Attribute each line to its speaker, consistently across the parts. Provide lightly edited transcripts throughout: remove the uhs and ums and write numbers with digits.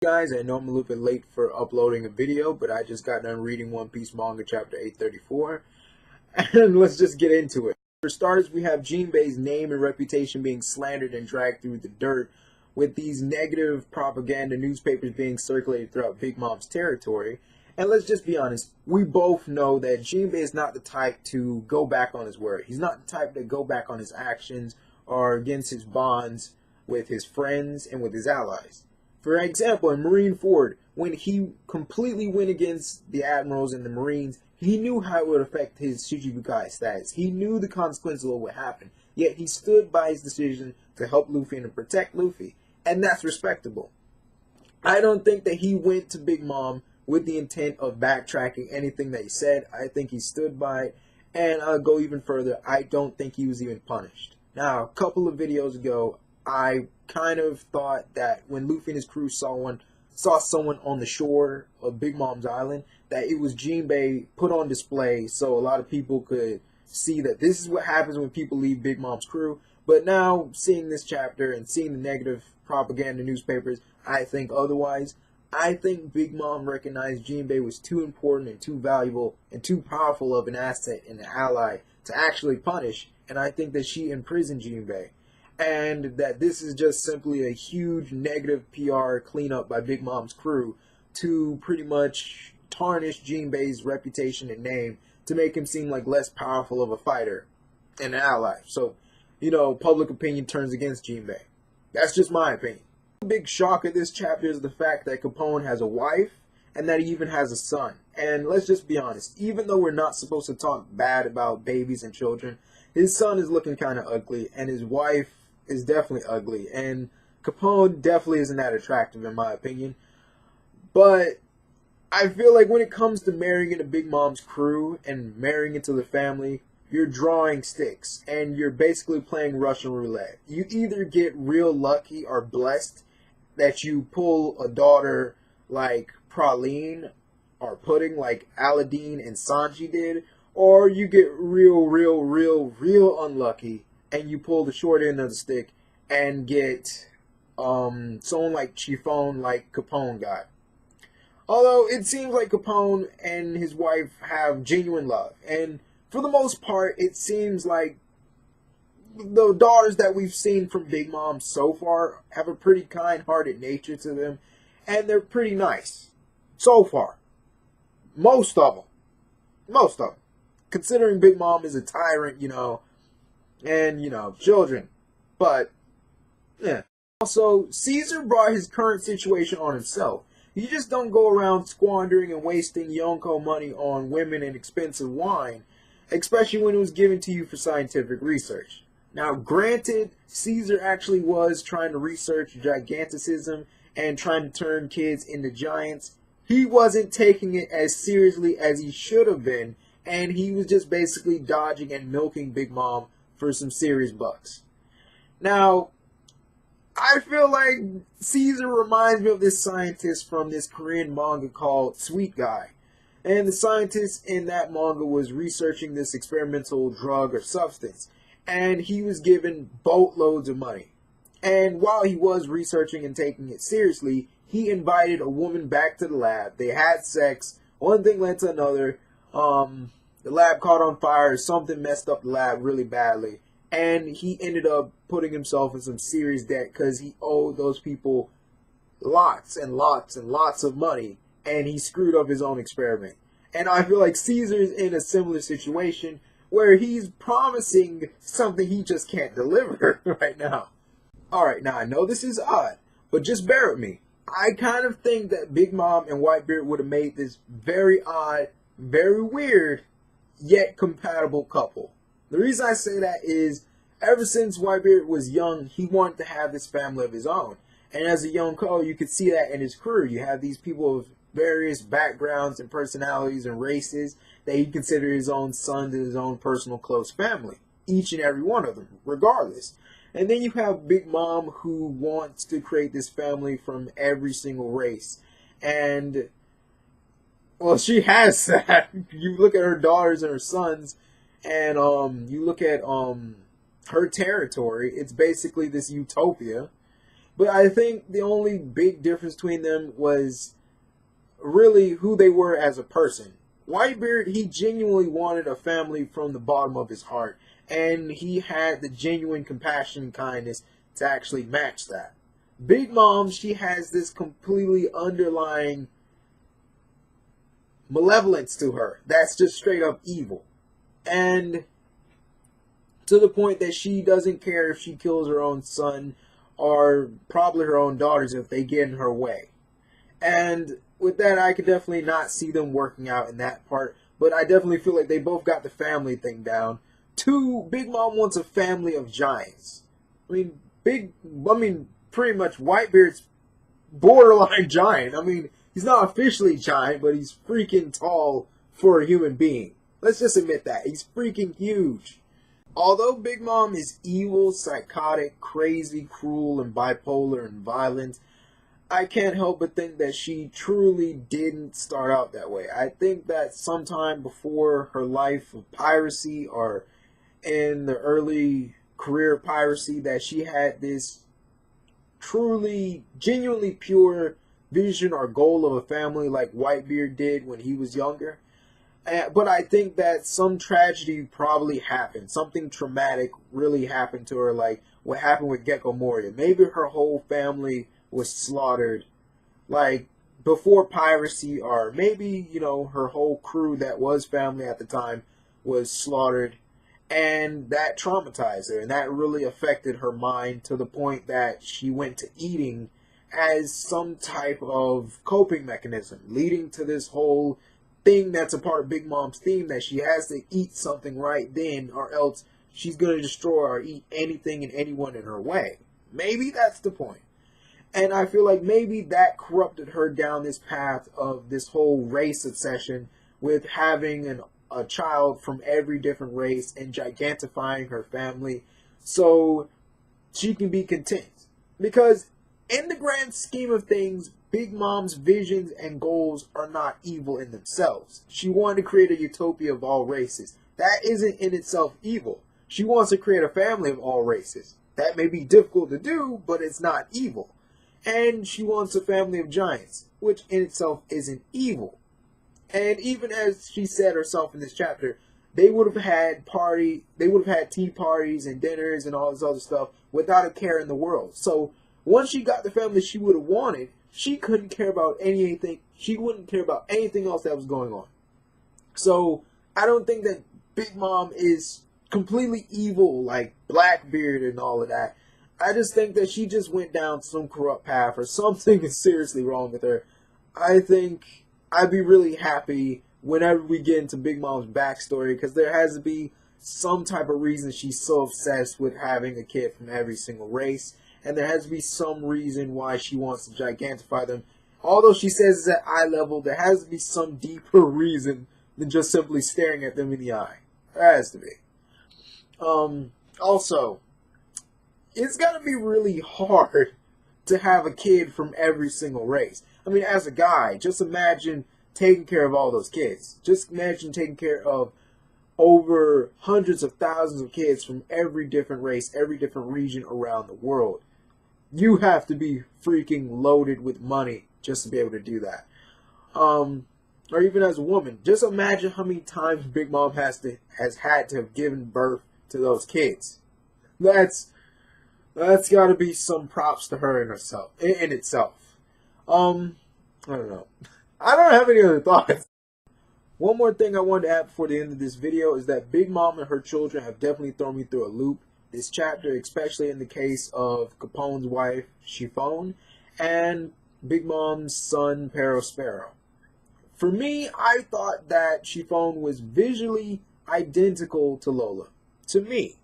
Speaker 1: Guys, I know I'm a little bit late for uploading a video, but I just got done reading One Piece manga chapter 834, and let's just get into it. For starters, we have Jinbei's name and reputation being slandered and dragged through the dirt, with these negative propaganda newspapers being circulated throughout Big Mom's territory. And let's just be honest, we both know that Jinbei is not the type to go back on his word. He's not the type to go back on his actions or against his bonds with his friends and with his allies. For example, in Marineford, when he completely went against the admirals and the Marines, he knew how it would affect his Shichibukai status. He knew the consequences of what would happen. Yet he stood by his decision to help Luffy and to protect Luffy. And that's respectable. I don't think that he went to Big Mom with the intent of backtracking anything that he said. I think he stood by it. And I'll go even further. I don't think he was even punished. Now, a couple of videos ago, I kind of thought that when Luffy and his crew saw someone on the shore of Big Mom's island, that it was Jinbei put on display so a lot of people could see that this is what happens when people leave Big Mom's crew. But now, seeing this chapter and seeing the negative propaganda newspapers, I think otherwise. I think Big Mom recognized Jinbei was too important and too valuable and too powerful of an asset and an ally to actually punish, and I think that she imprisoned Jinbei. And that this is just simply a huge negative PR cleanup by Big Mom's crew to pretty much tarnish Jinbei's reputation and name to make him seem like less powerful of a fighter and an ally. So, public opinion turns against Jinbei. That's just my opinion. The big shock of this chapter is the fact that Capone has a wife and that he even has a son. And let's just be honest, even though we're not supposed to talk bad about babies and children, his son is looking kind of ugly and his wife is definitely ugly, and Capone definitely isn't that attractive in my opinion. But I feel like when it comes to marrying into Big Mom's crew and marrying into the family, you're drawing sticks and you're basically playing Russian roulette. You either get real lucky or blessed that you pull a daughter like Praline or Pudding like Aladdin and Sanji did, or you get real unlucky and you pull the short end of the stick and get someone like Chiffon like Capone got. Although it seems like Capone and his wife have genuine love. And for the most part, it seems like the daughters that we've seen from Big Mom so far have a pretty kind-hearted nature to them. And they're pretty nice. So far. Most of them. Considering Big Mom is a tyrant, and, children. But, yeah. Also, Caesar brought his current situation on himself. You just don't go around squandering and wasting Yonko money on women and expensive wine, especially when it was given to you for scientific research. Now, granted, Caesar actually was trying to research giganticism and trying to turn kids into giants. He wasn't taking it as seriously as he should have been, and he was just basically dodging and milking Big Mom for some serious bucks. Now, I feel like Caesar reminds me of this scientist from this Korean manga called Sweet Guy. And the scientist in that manga was researching this experimental drug or substance. And he was given boatloads of money. And while he was researching and taking it seriously, he invited a woman back to the lab. They had sex. One thing led to another. The lab caught on fire. Something messed up the lab really badly. And he ended up putting himself in some serious debt because he owed those people lots and lots and lots of money. And he screwed up his own experiment. And I feel like Caesar's in a similar situation where he's promising something he just can't deliver right now. Alright, now I know this is odd, but just bear with me. I kind of think that Big Mom and Whitebeard would have made this very odd, very weird, yet compatible couple. The reason I say that is, ever since Whitebeard was young, he wanted to have this family of his own. And as a young Yonko, you could see that in his crew. You have these people of various backgrounds and personalities and races that he considered his own sons and his own personal close family. Each and every one of them, regardless. And then you have Big Mom, who wants to create this family from every single race. And, well, she has that. You look at her daughters and her sons, and you look at her territory. It's basically this utopia. But I think the only big difference between them was really who they were as a person. Whitebeard, he genuinely wanted a family from the bottom of his heart, and he had the genuine compassion and kindness to actually match that. Big Mom, she has this completely underlying malevolence to her that's just straight up evil. And to the point that she doesn't care if she kills her own son or probably her own daughters if they get in her way. And with that, I could definitely not see them working out in that part, but I definitely feel like they both got the family thing down. Two, Big Mom wants a family of giants. Pretty much Whitebeard's borderline giant. He's not officially giant, but he's freaking tall for a human being. Let's just admit that. He's freaking huge. Although Big Mom is evil, psychotic, crazy, cruel, and bipolar and violent, I can't help but think that she truly didn't start out that way. I think that sometime before her life of piracy or in the early career of piracy that she had this truly, genuinely pure vision or goal of a family like Whitebeard did when he was younger. But I think that some tragedy probably happened. Something traumatic really happened to her, like what happened with Gecko Moria. Maybe her whole family was slaughtered, like before piracy, or maybe, her whole crew that was family at the time was slaughtered, and that traumatized her, and that really affected her mind to the point that she went to eating as some type of coping mechanism, leading to this whole thing that's a part of Big Mom's theme, that she has to eat something right then or else she's going to destroy or eat anything and anyone in her way. Maybe that's the point. And I feel like maybe that corrupted her down this path of this whole race obsession with having a child from every different race and gigantifying her family so she can be content. Because in the grand scheme of things, Big Mom's visions and goals are not evil in themselves. She wanted to create a utopia of all races. That isn't in itself evil. She wants to create a family of all races. That may be difficult to do, but it's not evil. And she wants a family of giants, which in itself isn't evil. And even as she said herself in this chapter, they would have had tea parties and dinners and all this other stuff without a care in the world. So once she got the family she would have wanted, she couldn't care about anything. She wouldn't care about anything else that was going on. So I don't think that Big Mom is completely evil like Blackbeard and all of that. I just think that she just went down some corrupt path or something is seriously wrong with her. I think I'd be really happy whenever we get into Big Mom's backstory, because there has to be some type of reason she's so obsessed with having a kid from every single race. And there has to be some reason why she wants to gigantify them. Although she says it's at eye level, there has to be some deeper reason than just simply staring at them in the eye. There has to be. Also, it's got to be really hard to have a kid from every single race. As a guy, just imagine taking care of all those kids. Just imagine taking care of over hundreds of thousands of kids from every different race, every different region around the world. You have to be freaking loaded with money just to be able to do that. Or even as a woman, just imagine how many times Big Mom has had to have given birth to those kids. That's got to be some props to her in itself. I don't know. I don't have any other thoughts. One more thing I wanted to add before the end of this video is that Big Mom and her children have definitely thrown me through a loop this chapter, especially in the case of Capone's wife, Chiffon, and Big Mom's son, Sparrow. For me, I thought that Chiffon was visually identical to Lola. To me.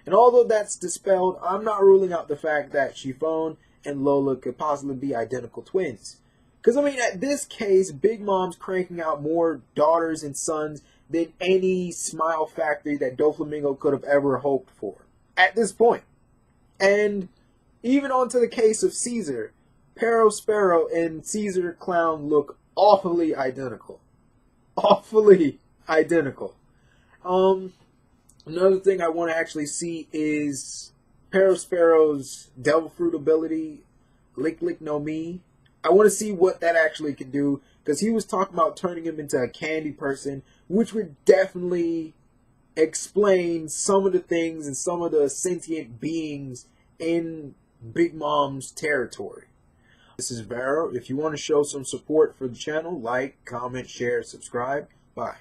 Speaker 1: And although that's dispelled, I'm not ruling out the fact that Chiffon and Lola could possibly be identical twins. Because, at this case, Big Mom's cranking out more daughters and sons than any smile factory that Doflamingo could have ever hoped for. At this point. And even onto the case of Caesar, Sparrow and Caesar Clown look awfully identical. Awfully identical. Another thing I want to actually see is Perosphero's Devil Fruit ability, Lick Lick no Mi. I want to see what that actually can do, because he was talking about turning him into a candy person, which would definitely explain some of the things and some of the sentient beings in Big Mom's territory. This is Vero. If you want to show some support for the channel, like, comment, share, subscribe. Bye.